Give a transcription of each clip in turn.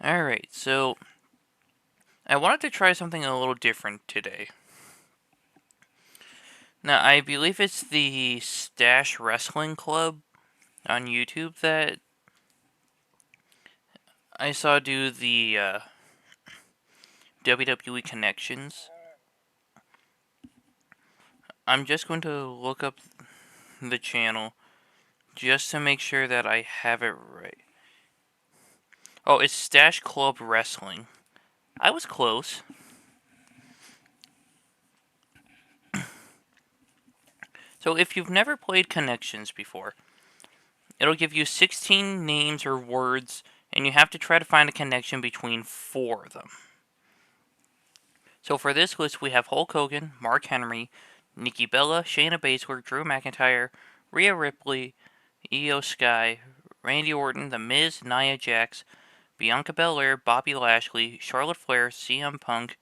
Alright, so I wanted to try something a little different today. Now, I believe it's the Stash Wrestling Club on YouTube that I saw do the WWE connections. I'm just going to look up the channel just to make sure that I have it right. Oh, it's Stash Club Wrestling. I was close. So if you've never played Connections before, it'll give you 16 names or words, and you have to try to find a connection between 4 of them. So for this list, we have Hulk Hogan, Mark Henry, Nikki Bella, Shayna Baszler, Drew McIntyre, Rhea Ripley, Io Sky, Randy Orton, The Miz, Nia Jax, Bianca Belair, Bobby Lashley, Charlotte Flair, CM Punk,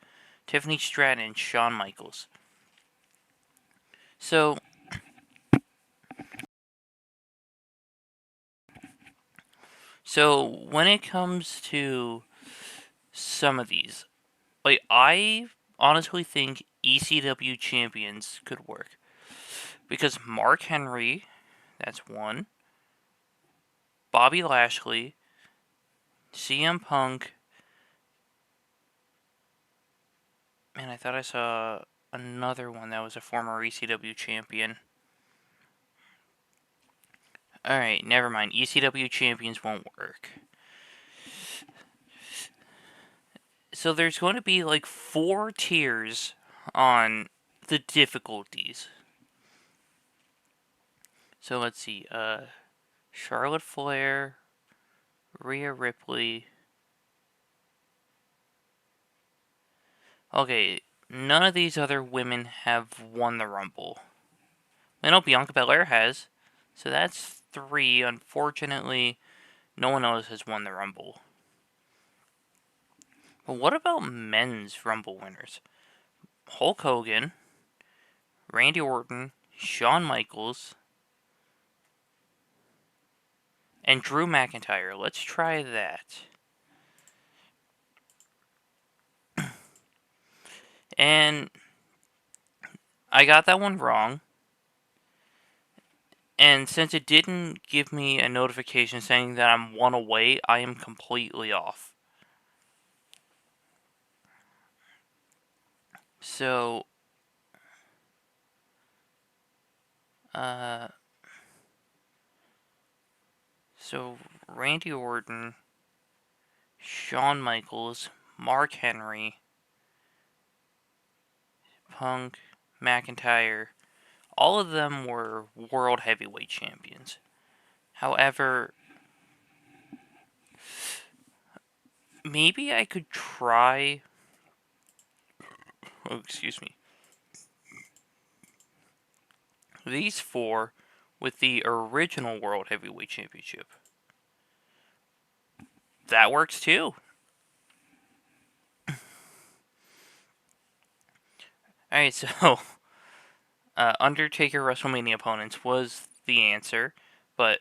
Tiffany Stratton, and Shawn Michaels. So when it comes to some of these, like, I honestly think ECW champions could work. Because Mark Henry, that's one. Bobby Lashley, CM Punk, and I thought I saw another one that was a former ECW champion. Alright, never mind. ECW champions won't work. So there's going to be like 4 tiers on the difficulties. So let's see. Charlotte Flair, Rhea Ripley. Okay, none of these other women have won the Rumble. I know Bianca Belair has. So that's 3. Unfortunately, no one else has won the Rumble. But what about men's Rumble winners? Hulk Hogan, Randy Orton, Shawn Michaels, and Drew McIntyre. Let's try that. And I got that one wrong. And since it didn't give me a notification saying that I'm 1 away, I am completely off. So, Randy Orton, Shawn Michaels, Mark Henry, Punk, McIntyre, all of them were World Heavyweight Champions. However, maybe I could try... Oh, excuse me. These 4 with the original World Heavyweight Championship. That works too. Alright, so... Undertaker WrestleMania opponents was the answer, but...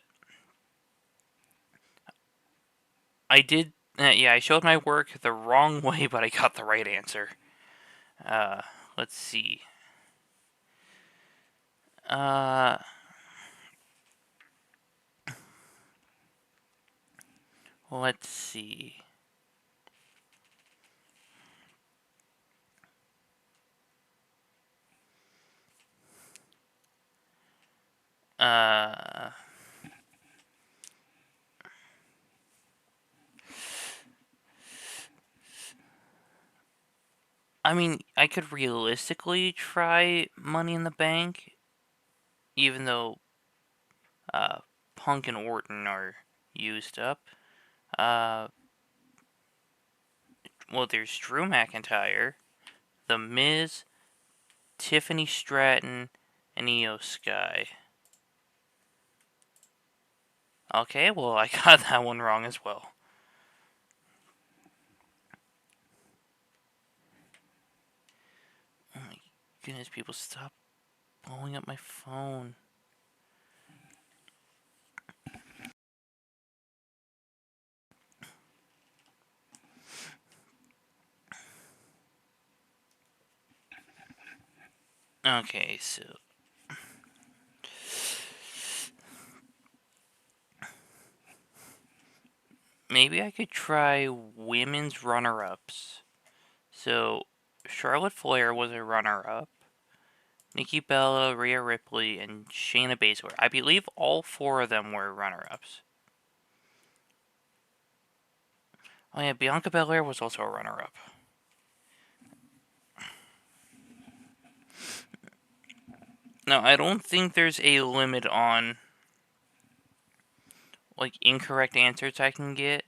I did... I showed my work the wrong way, but I got the right answer. Let's see. Let's see. I mean, I could realistically try Money in the Bank, even though Punk and Orton are used up. Well, there's Drew McIntyre, The Miz, Tiffany Stratton, and Io Sky. Okay, well, I got that one wrong as well. Oh my goodness, people, stop blowing up my phone. Okay, so maybe I could try women's runner-ups. So Charlotte Flair was a runner-up. Nikki Bella, Rhea Ripley, and Shayna Baszler. I believe all four of them were runner-ups. Oh yeah, Bianca Belair was also a runner-up. No, I don't think there's a limit on like incorrect answers I can get.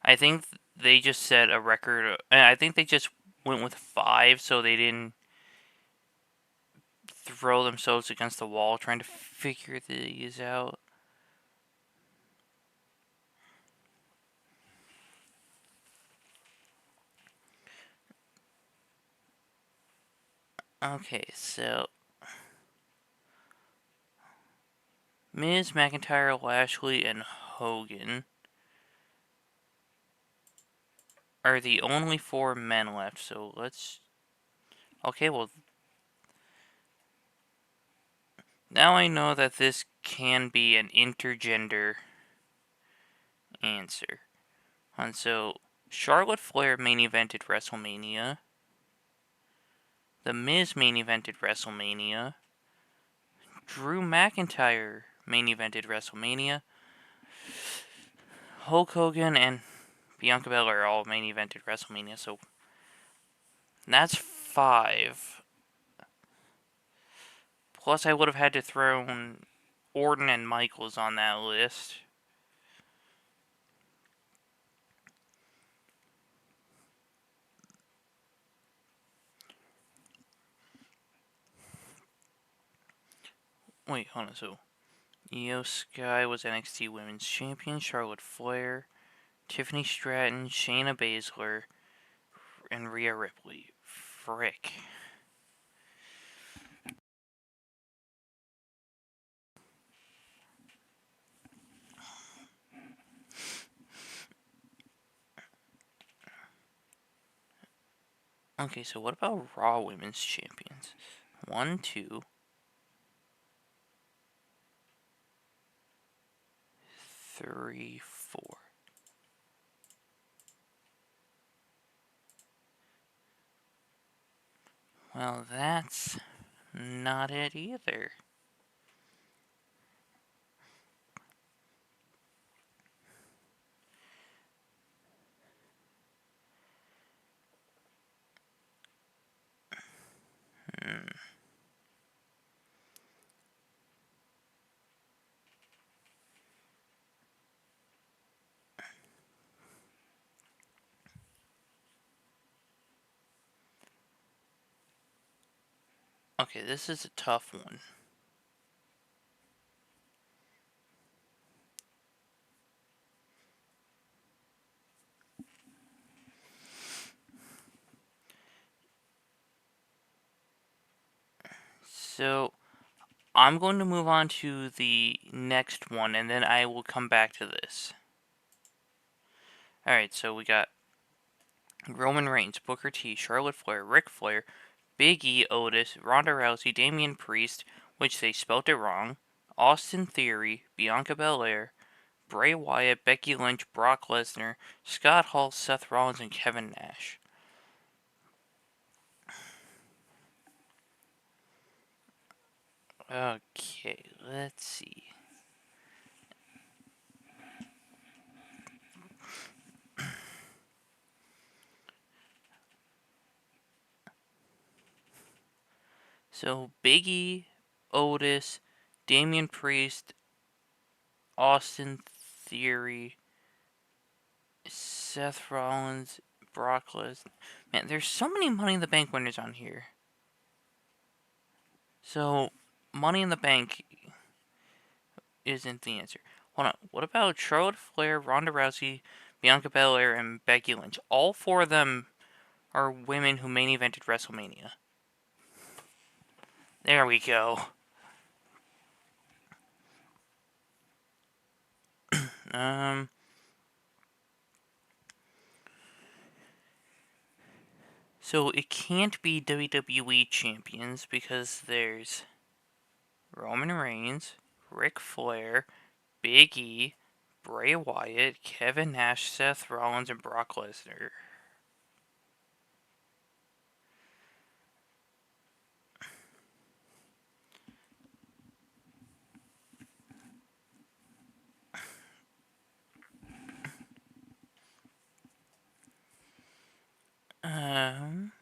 I think they just set a record. I think they just went with 5, so they didn't throw themselves against the wall trying to figure these out. Okay, so Miz, McIntyre, Lashley, and Hogan are the only 4 men left. So let's. Okay, well, now I know that this can be an intergender answer. And so Charlotte Flair main evented WrestleMania. The Miz main evented WrestleMania. Drew McIntyre main evented WrestleMania. Hulk Hogan and Bianca Belair all main evented WrestleMania. So that's 5. Plus, I would have had to throw Orton and Michaels on that list. Wait, hold on. So, Io Sky was NXT Women's Champion. Charlotte Flair, Tiffany Stratton, Shayna Baszler, and Rhea Ripley. Frick. Okay, so what about Raw Women's Champions? 1, 2, 3, 4. Well, that's not it either. Hmm. Okay, this is a tough one. So, I'm going to move on to the next one, and then I will come back to this. Alright, so we got Roman Reigns, Booker T, Charlotte Flair, Ric Flair, Big E, Otis, Ronda Rousey, Damian Priest, which they spelt it wrong, Austin Theory, Bianca Belair, Bray Wyatt, Becky Lynch, Brock Lesnar, Scott Hall, Seth Rollins, and Kevin Nash. Okay, let's see. So, Big E, Otis, Damian Priest, Austin Theory, Seth Rollins, Brock Lesnar. Man, there's so many Money in the Bank winners on here. So, Money in the Bank isn't the answer. Hold on. What about Charlotte Flair, Ronda Rousey, Bianca Belair, and Becky Lynch? All 4 of them are women who main evented WrestleMania. There we go. Um. So it can't be WWE champions because there's Roman Reigns, Ric Flair, Big E, Bray Wyatt, Kevin Nash, Seth Rollins, and Brock Lesnar. Um,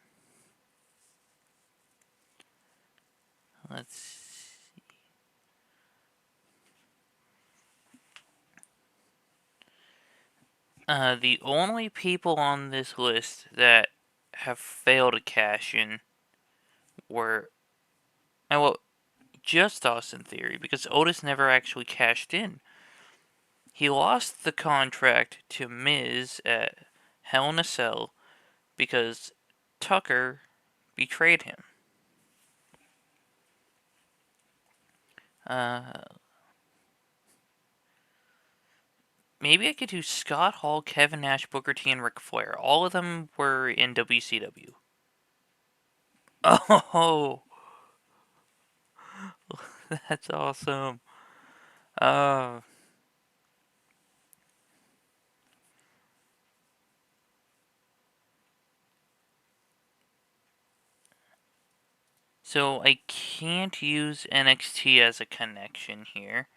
let's see. The only people on this list that have failed to cash in were, well, just Austin Theory, because Otis never actually cashed in. He lost the contract to Miz at Hell in a Cell because Tucker betrayed him. Uh, Maybe I could do Scott Hall, Kevin Nash, Booker T, and Ric Flair. All of them were in WCW. Oh, that's awesome. Uh, so I can't use NXT as a connection here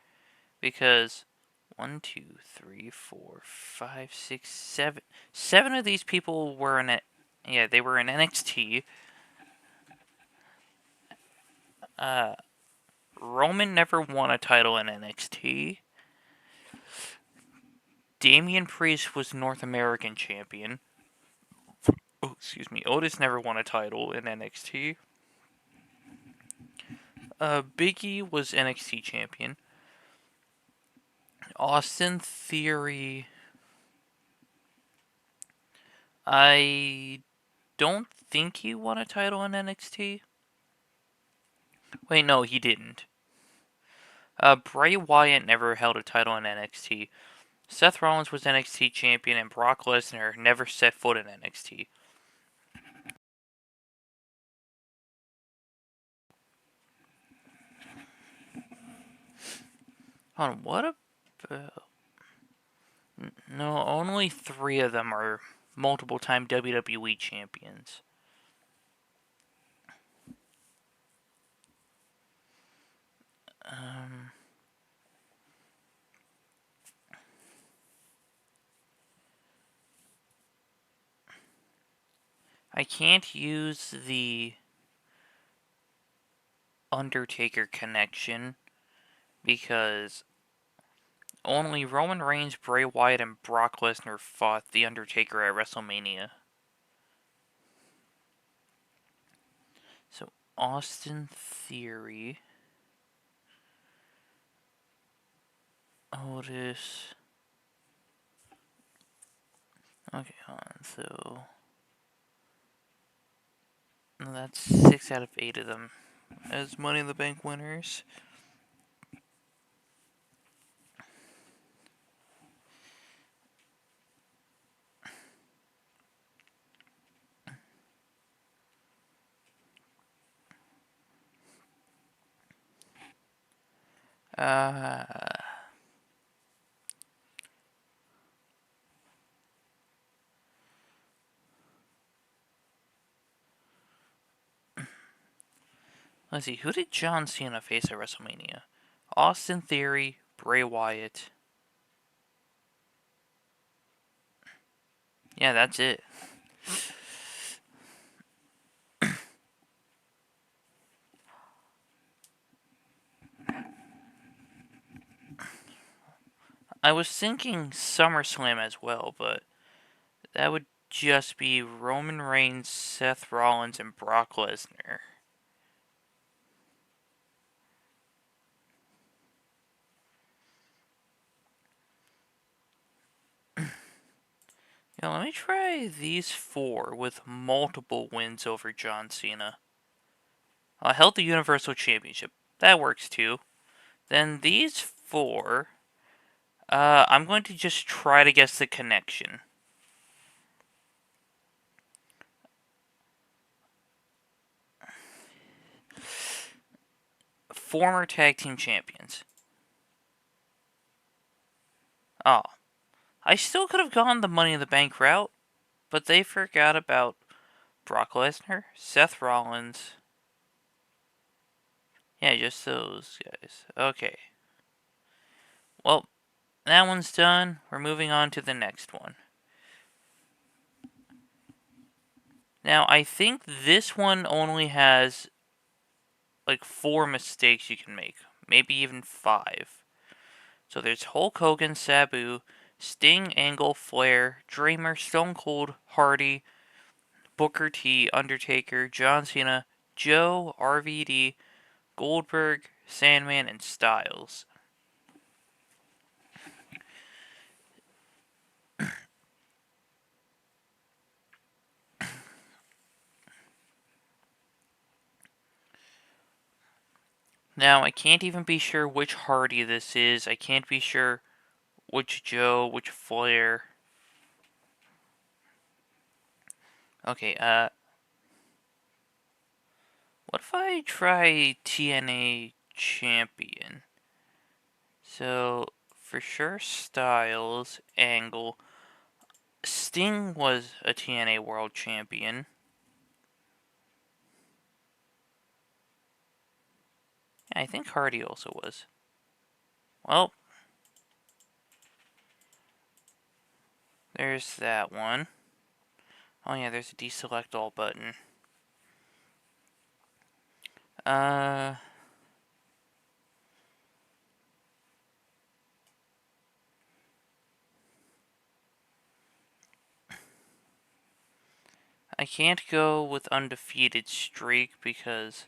because 1, 2, 3, 4, 5, 6, 7. 7 of these people were in it. Yeah, they were in NXT. Uh, Roman never won a title in NXT. Damian Priest was North American champion. Oh, excuse me. Otis never won a title in NXT. Big E was NXT champion. Austin Theory. I don't think he won a title in NXT. Wait, no, he didn't. Bray Wyatt never held a title in NXT. Seth Rollins was NXT champion, and Brock Lesnar never set foot in NXT. Hold on, what about... No, only 3 of them are multiple-time WWE champions. Um, I can't use the Undertaker connection because only Roman Reigns, Bray Wyatt, and Brock Lesnar fought the Undertaker at WrestleMania. So, Austin Theory, Otis. Okay, hold on. So, that's 6 out of 8 of them as Money in the Bank winners. Uh, let's see. Who did John Cena face at WrestleMania? Austin Theory, Bray Wyatt. Yeah, that's it. I was thinking SummerSlam as well, but that would just be Roman Reigns, Seth Rollins, and Brock Lesnar. Now, let me try these 4 with multiple wins over John Cena. I held the Universal Championship. That works too. Then these 4, I'm going to just try to guess the connection. former tag team champions. Oh, I still could have gone the Money in the Bank route, but they forgot about Brock Lesnar, Seth Rollins. Yeah, just those guys. Okay. Well, that one's done. We're moving on to the next one. Now, I think this one only has like 4 mistakes you can make. Maybe even 5. So there's Hulk Hogan, Sabu, Sting, Angle, Flair, Dreamer, Stone Cold, Hardy, Booker T, Undertaker, John Cena, Joe, RVD, Goldberg, Sandman, and Styles. Now, I can't even be sure which Hardy this is. I can't be sure which Joe, which Flair. Okay, what if I try TNA Champion? So, for sure, Styles, Angle. Sting was a TNA World Champion. Yeah, I think Hardy also was. Well, there's that one. Oh yeah, there's a deselect all button. Uh, I can't go with undefeated streak because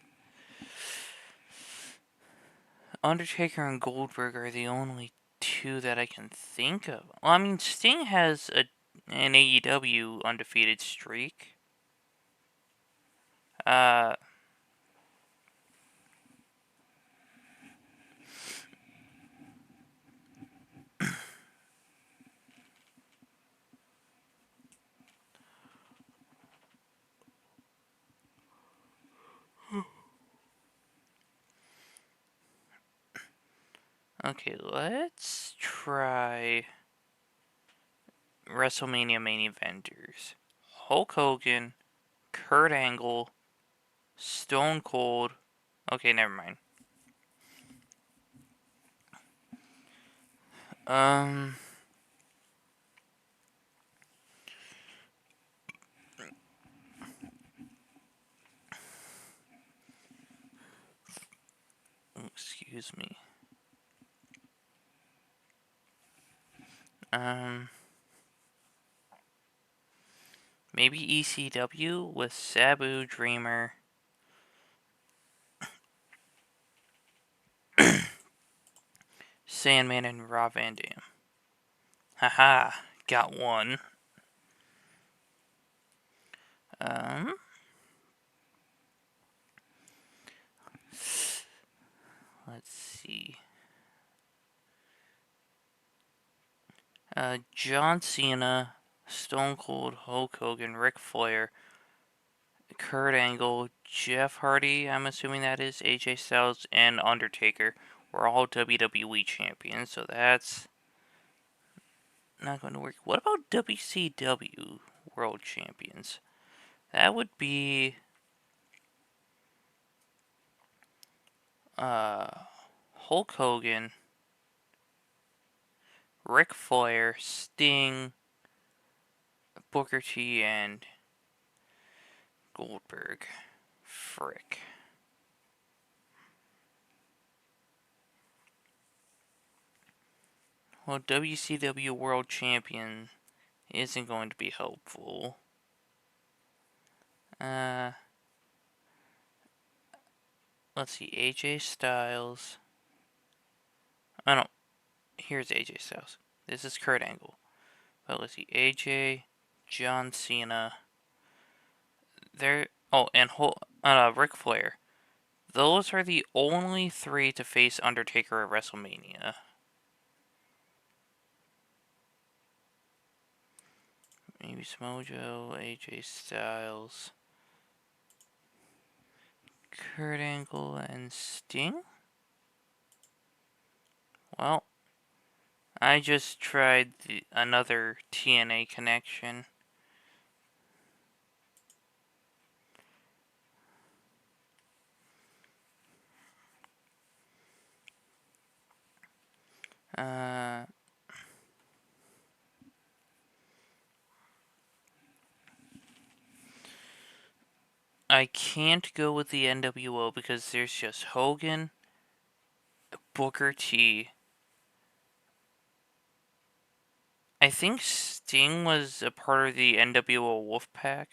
Undertaker and Goldberg are the only 2 that I can think of. Well, I mean, Sting has an AEW undefeated streak. Uh, okay, let's try WrestleMania main eventers. Hulk Hogan, Kurt Angle, Stone Cold. Okay, never mind. Um, excuse me. Um, maybe ECW with Sabu, Dreamer. Sandman and Rob Van Dam. Haha, got one. Um, let's see. John Cena, Stone Cold, Hulk Hogan, Ric Flair, Kurt Angle, Jeff Hardy, I'm assuming that is, AJ Styles, and Undertaker were all WWE champions, so that's not going to work. What about WCW World Champions? That would be Hulk Hogan, Ric Flair, Sting, Booker T, and Goldberg. Frick. Well, WCW World Champion isn't going to be helpful. Let's see, AJ Styles. Oh no, here's AJ Styles. This is Kurt Angle. But let's see, AJ, John Cena. There. Oh, and Ric Flair. Those are the only 3 to face Undertaker at WrestleMania. Maybe Smojo, AJ Styles, Kurt Angle, and Sting? Well, I just tried another TNA connection. Uh, I can't go with the NWO because there's just Hogan, Booker T. I think Sting was a part of the NWO Wolfpack.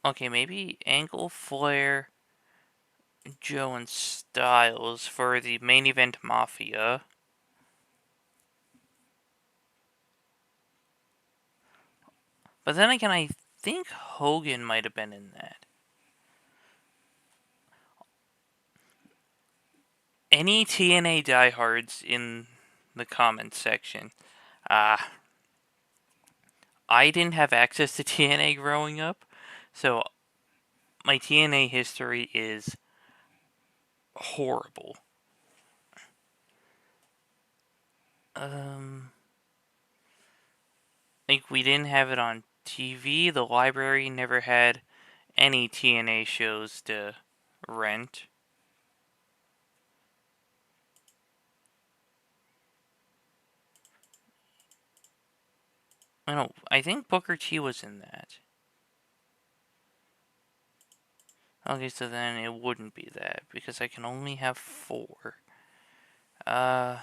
Okay, maybe Angle, Flair, Joe, and Styles for the main event Mafia. But then again, I think Hogan might have been in that. Any TNA diehards in the comments section. I didn't have access to TNA growing up, so my TNA history is horrible. Like, we didn't have it on TV. The library never had any TNA shows to rent. I think Booker T was in that. Okay, so then it wouldn't be that, because I can only have 4. Uh,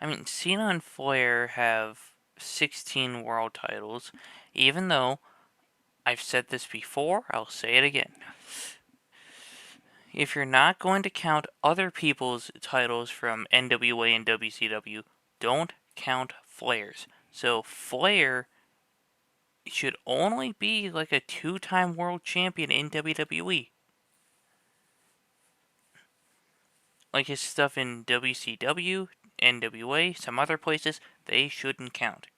I mean, Cena and Flair have 16 world titles, even though I've said this before, I'll say it again. If you're not going to count other people's titles from NWA and WCW, don't count Flair's. So Flair should only be like a 2-time world champion in WWE. Like his stuff in WCW, NWA, some other places, they shouldn't count.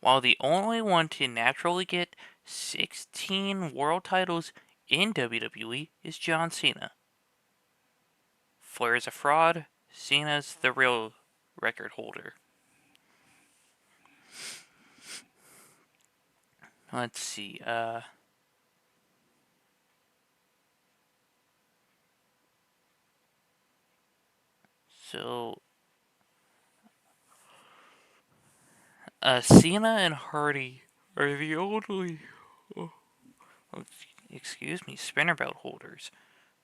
While the only one to naturally get 16 world titles in WWE is John Cena. Flair's a fraud, Cena's the real record holder. Let's see, so, Cena and Hardy are the only, oh, excuse me, spinner belt holders.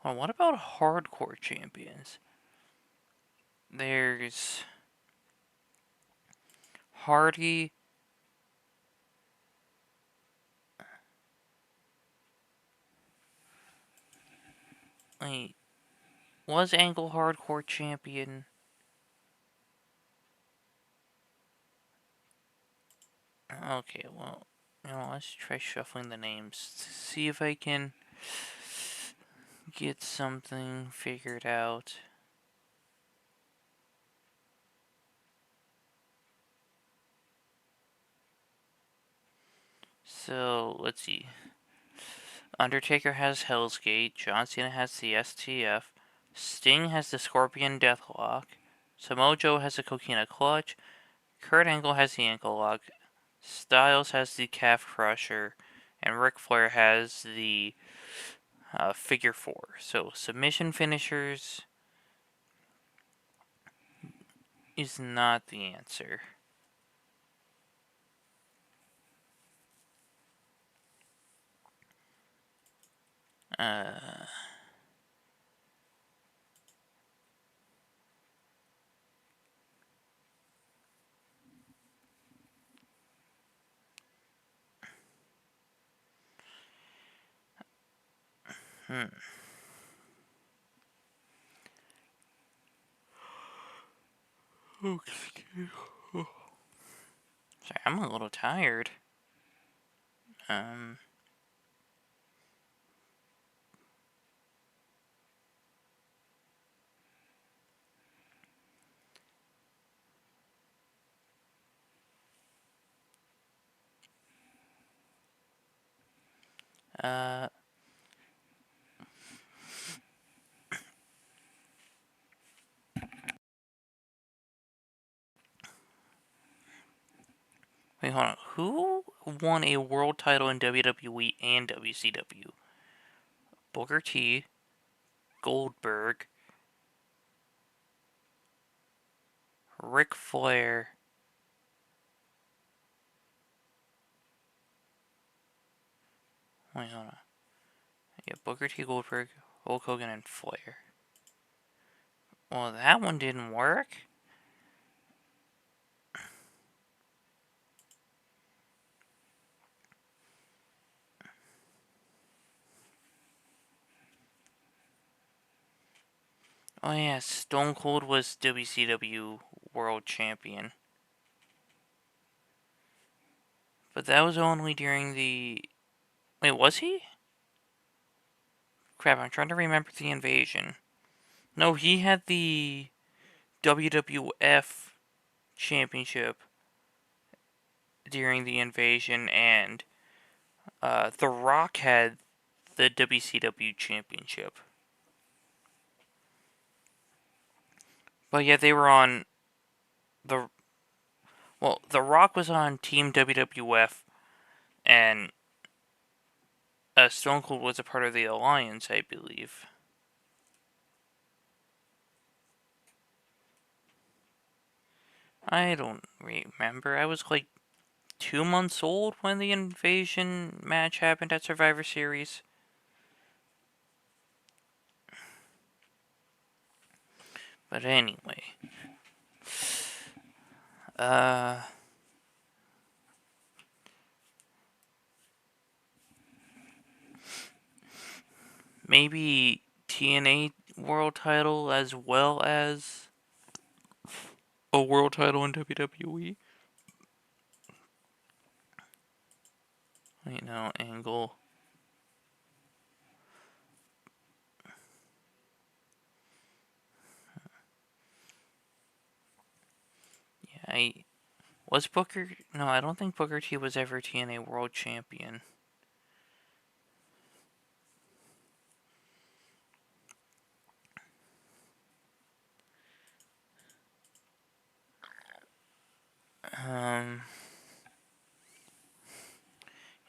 Well, what about hardcore champions? There's Hardy. Wait, was Angle hardcore champion? Okay, well, let's try shuffling the names to see if I can get something figured out. So, let's see. Undertaker has Hell's Gate, John Cena has the STF, Sting has the Scorpion Deathlock, Samoa Joe has the Coquina Clutch, Kurt Angle has the Ankle Lock, Styles has the Calf Crusher, and Ric Flair has the Figure 4. So, submission finishers is not the answer. Uh, hmm. Sorry, I'm a little tired. Um, Uh, Wait, hold on. Who won a world title in WWE and WCW? Booker T, Goldberg, Ric Flair. Wait, hold on. Yeah, Booker T, Goldberg, Hulk Hogan, and Flair. Well, that one didn't work. Oh yeah, Stone Cold was WCW World Champion. But that was only during the... Wait, was he? Crap, I'm trying to remember the invasion. No, he had the WWF Championship during the invasion, and The Rock had the WCW Championship. But yeah, they were on the... Well, The Rock was on Team WWF, and Stone Cold was a part of the Alliance, I believe. I don't remember. I was like 2 months old when the invasion match happened at Survivor Series. But anyway. Uh... Maybe TNA world title as well as a world title in WWE. Wait, no, Angle. Yeah, was Booker... No, I don't think Booker T was ever TNA world champion. Yeah,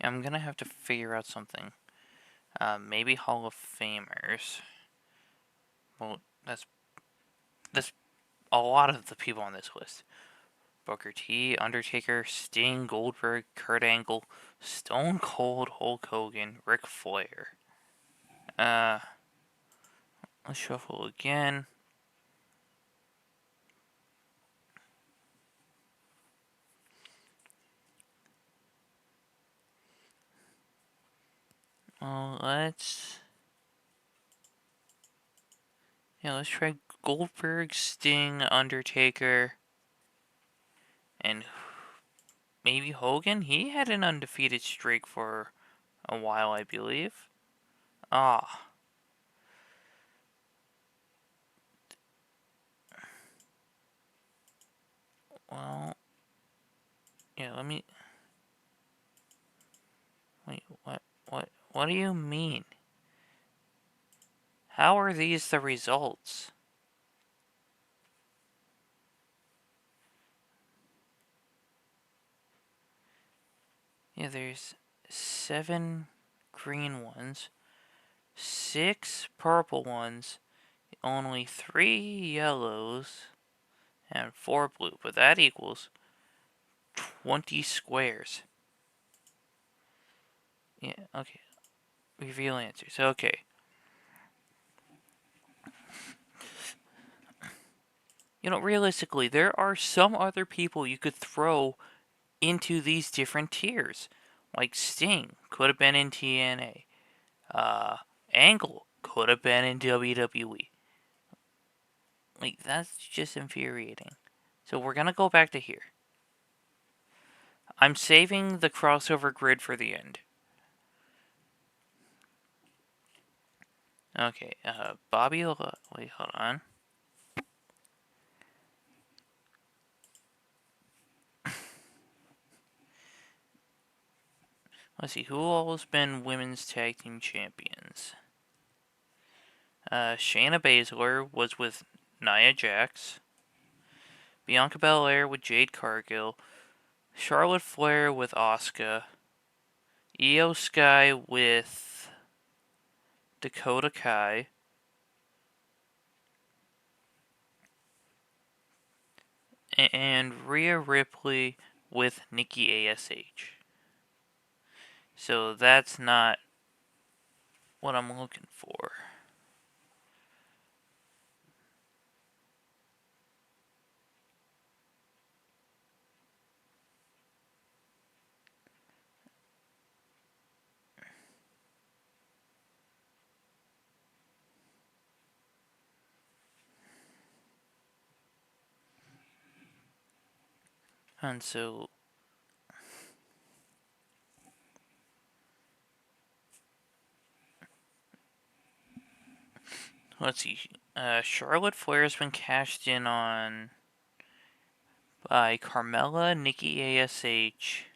I'm gonna have to figure out something. Maybe Hall of Famers. Well, that's a lot of the people on this list. Booker T, Undertaker, Sting, Goldberg, Kurt Angle, Stone Cold, Hulk Hogan, Ric Flair. Let's shuffle again. Well, let's try Goldberg, Sting, Undertaker, and maybe Hogan. He had an undefeated streak for a while, I believe. Ah. Well, yeah, let me... Wait, what do you mean? How are these the results? Yeah, there's 7 green ones, 6 purple ones, only 3 yellows, and 4 blue, but that equals 20 squares. Yeah, okay. Reveal answers. Okay. Realistically, there are some other people you could throw into these different tiers. Like Sting could have been in TNA. Angle could have been in WWE. Like, that's just infuriating. So we're gonna go back to here. I'm saving the crossover grid for the end. Okay, Bobby... Wait, hold on. Let's see, who all has been women's tag team champions? Shayna Baszler was with Nia Jax. Bianca Belair with Jade Cargill. Charlotte Flair with Asuka. Io Sky with Dakota Kai. And Rhea Ripley with Nikki ASH. So that's not what I'm looking for. And so, let's see. Charlotte Flair has been cashed in on by Carmella, Nikki ASH.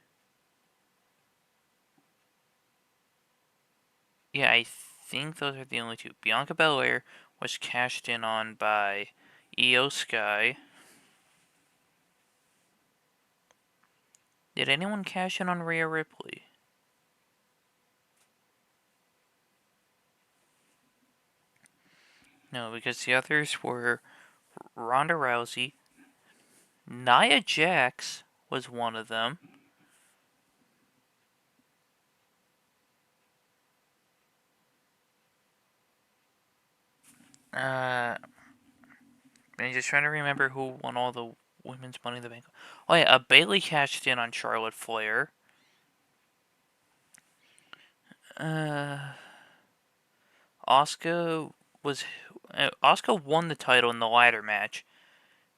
Yeah, I think those are the only two. Bianca Belair was cashed in on by Io Sky. Did anyone cash in on Rhea Ripley? No, because the others were Ronda Rousey. Nia Jax was one of them. I'm just trying to remember who won all the women's Money in the Bank. Oh yeah, Bailey cashed in on Charlotte Flair. Asuka was Asuka won the title in the ladder match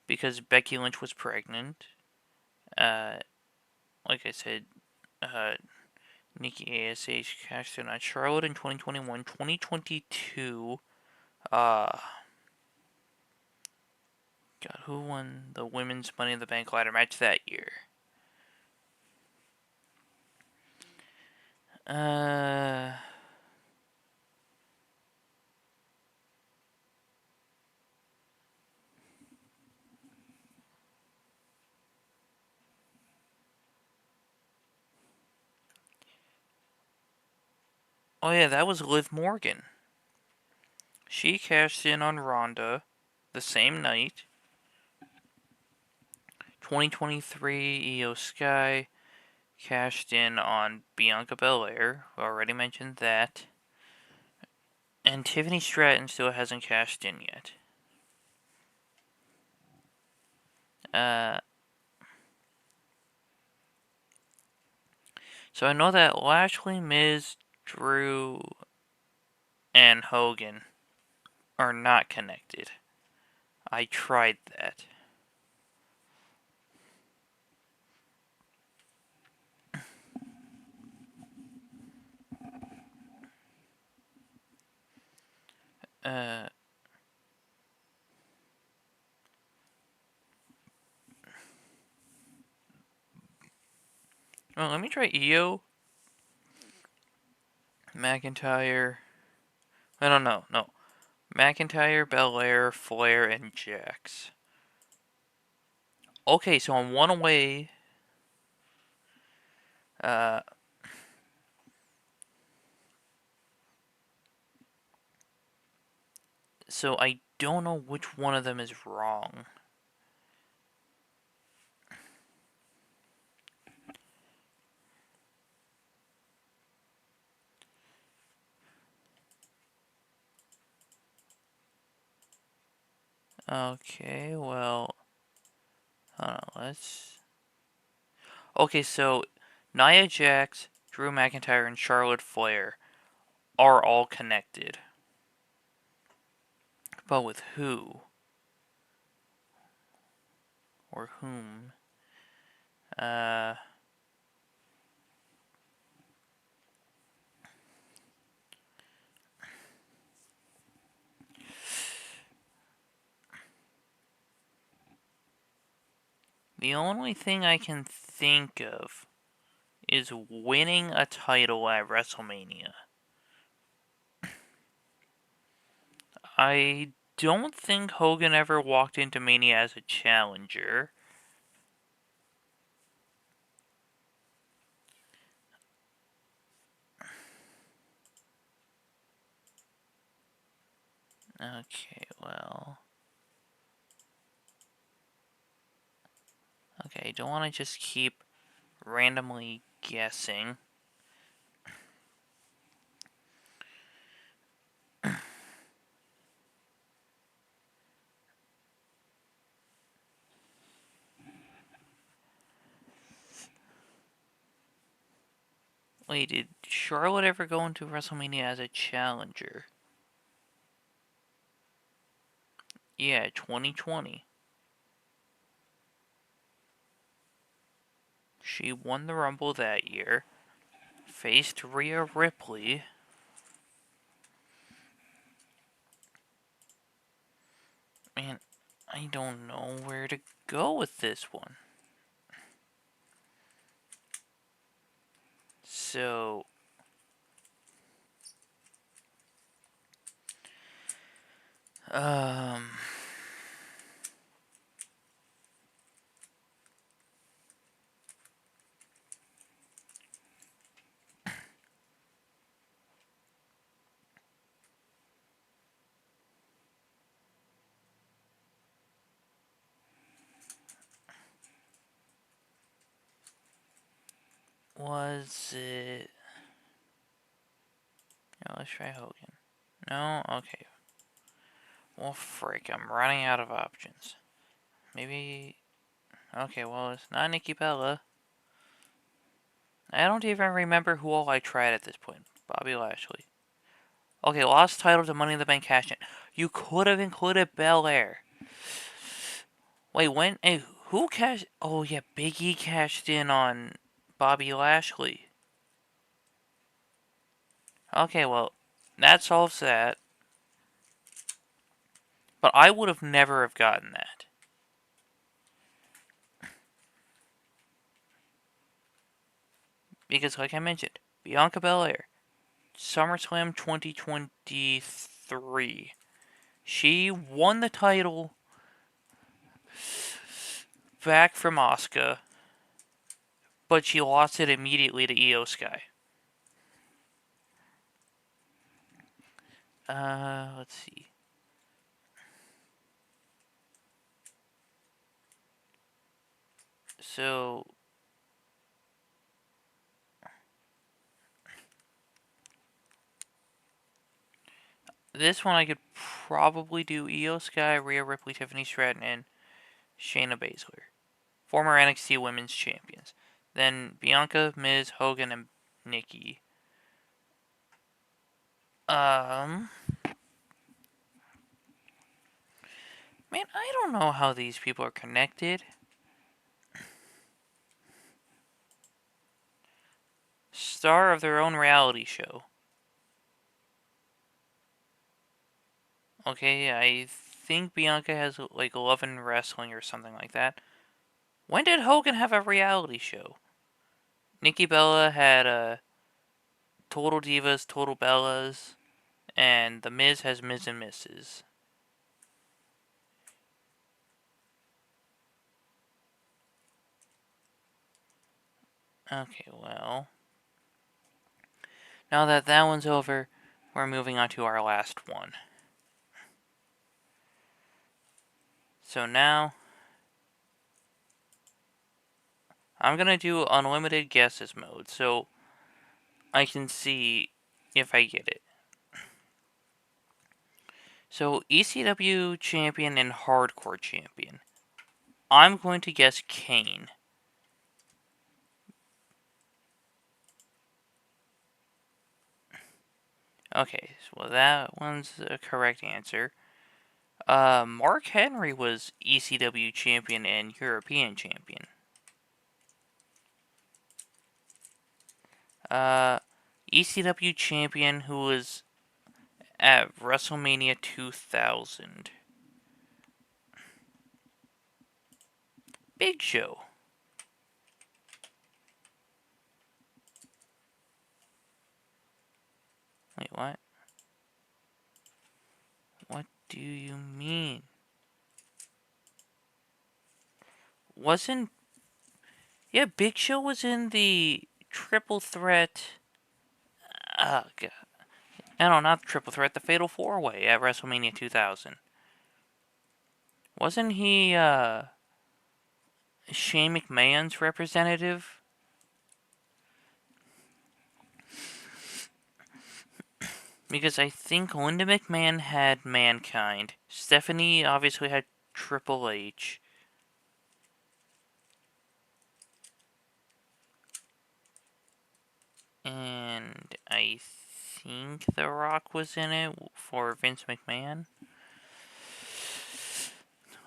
because Becky Lynch was pregnant. Uh, like I said, uh, Nikki ASH cashed in on Charlotte in 2021. 2022, God, who won the women's Money in the Bank ladder match that year? Uh, oh yeah, that was Liv Morgan. She cashed in on Ronda the same night. 2023, Io Sky cashed in on Bianca Belair. We already mentioned that. And Tiffany Stratton still hasn't cashed in yet. So I know that Lashley, Miz, Drew, and Hogan are not connected. I tried that. Uh, well, let me try Io, McIntyre. I don't know. No. McIntyre, Belair, Flair, and Jax. Okay, so I'm one away. Uh, so I don't know which one of them is wrong. Okay, well, hold on, let's. Okay, so Nia Jax, Drew McIntyre, and Charlotte Flair are all connected. But with who? Or whom? Uh. The only thing I can think of is winning a title at WrestleMania. I don't think Hogan ever walked into Mania as a challenger. Okay, well. Okay, don't want to just keep randomly guessing. Wait, did Charlotte ever go into WrestleMania as a challenger? Yeah, 2020. She won the Rumble that year, faced Rhea Ripley. Man, I don't know where to go with this one. So, um, was it? No, let's try Hogan. No? Okay. Well, frick, I'm running out of options. Maybe. Okay, well, it's not Nikki Bella. I don't even remember who all I tried at this point. Bobby Lashley. Okay, lost title to Money in the Bank cash in. You could have included Belair. Wait, when? Hey, who cashed? Oh, yeah, Big E cashed in on Bobby Lashley. Okay, well, that solves that. But I would have never have gotten that. Because, like I mentioned, Bianca Belair, SummerSlam 2023. She won the title back from Asuka, but she lost it immediately to Io Sky. Let's see. So, this one I could probably do Io Sky, Rhea Ripley, Tiffany Stratton, and Shayna Baszler. Former NXT Women's Champions. Then Bianca, Miz, Hogan, and Nikki. Man, I don't know how these people are connected. Star of their own reality show. Okay, I think Bianca has like Love and Wrestling or something like that. When did Hogan have a reality show? Nikki Bella had Total Divas, Total Bellas, and The Miz has Miz and Mrs. Okay, well. Now that that one's over, we're moving on to our last one. So now, I'm gonna do unlimited guesses mode, so I can see if I get it. So, ECW champion and hardcore champion. I'm going to guess Kane. Okay, well that one's a correct answer. Mark Henry was ECW champion and European champion. ECW champion who was at WrestleMania 2000. Big Show. do you mean? Wasn't... Yeah, Big Show was in the Triple Threat... God. No, not the Triple Threat, the Fatal 4-Way at WrestleMania 2000. Wasn't he, Shane McMahon's representative? Because I think Linda McMahon had Mankind. Stephanie obviously had Triple H. And I think The Rock was in it for Vince McMahon.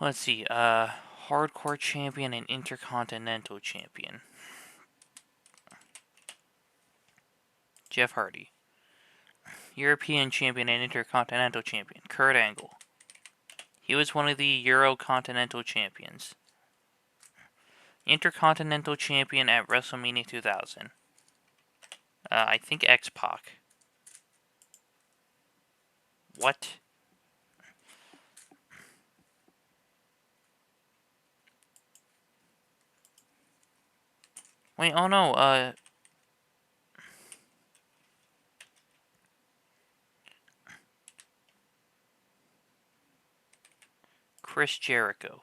Let's see, Hardcore Champion and Intercontinental Champion. Jeff Hardy. European Champion and Intercontinental Champion. Kurt Angle. He was one of the Eurocontinental Champions. Intercontinental Champion at WrestleMania 2000. I think X-Pac. What? Wait, oh no, Chris Jericho.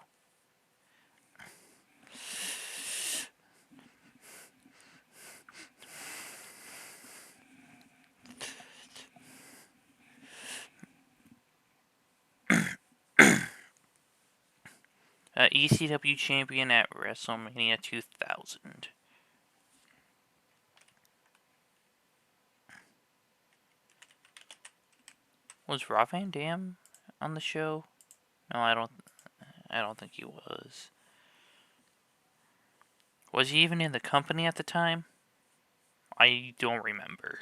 ECW Champion at WrestleMania 2000. Was Rob Van Dam on the show? No, I don't think he was. Was he even in the company at the time? I don't remember.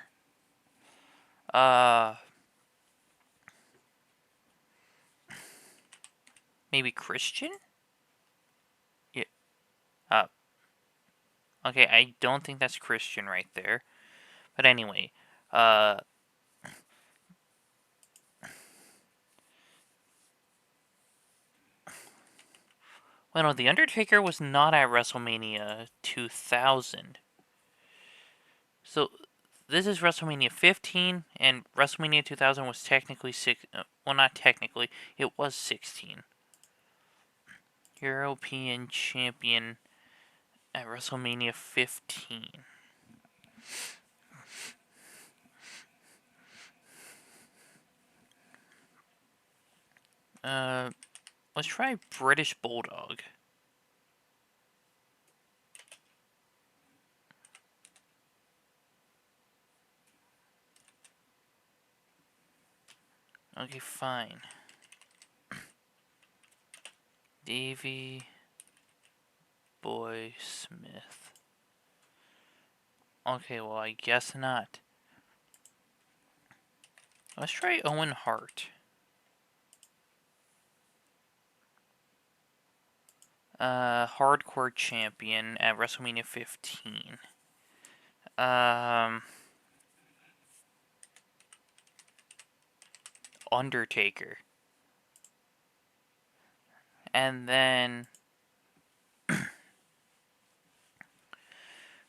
Maybe Christian? Yeah. Okay, I don't think that's Christian right there. But anyway, well, no, The Undertaker was not at WrestleMania 2000. So, this is WrestleMania 15, and WrestleMania 2000 was technically well, not technically, it was 16. European Champion at WrestleMania 15. Let's try British Bulldog. Okay, fine. Davey Boy Smith. Okay, well, I guess not. Let's try Owen Hart. Hardcore Champion at WrestleMania 15. Undertaker. And then...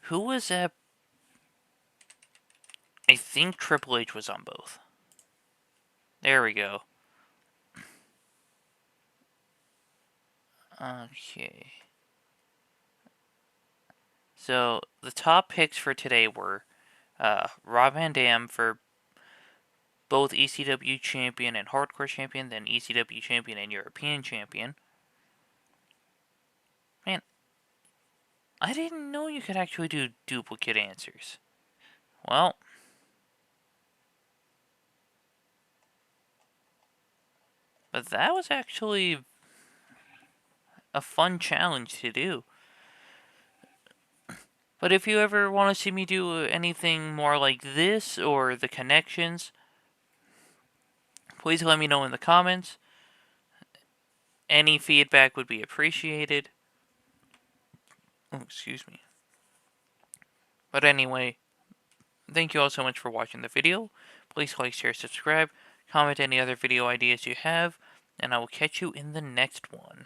who was at... I think Triple H was on both. There we go. Okay. So, the top picks for today were Rob Van Dam for both ECW Champion and Hardcore Champion, then ECW Champion and European Champion. Man, I didn't know you could actually do duplicate answers. Well, but that was actually a fun challenge to do. But if you ever want to see me do anything more like this or the connections, please let me know in the comments. Any feedback would be appreciated. Oh, excuse me. But anyway, thank you all so much for watching the video. Please like, share, subscribe. comment any other video ideas you have, and I will catch you in the next one.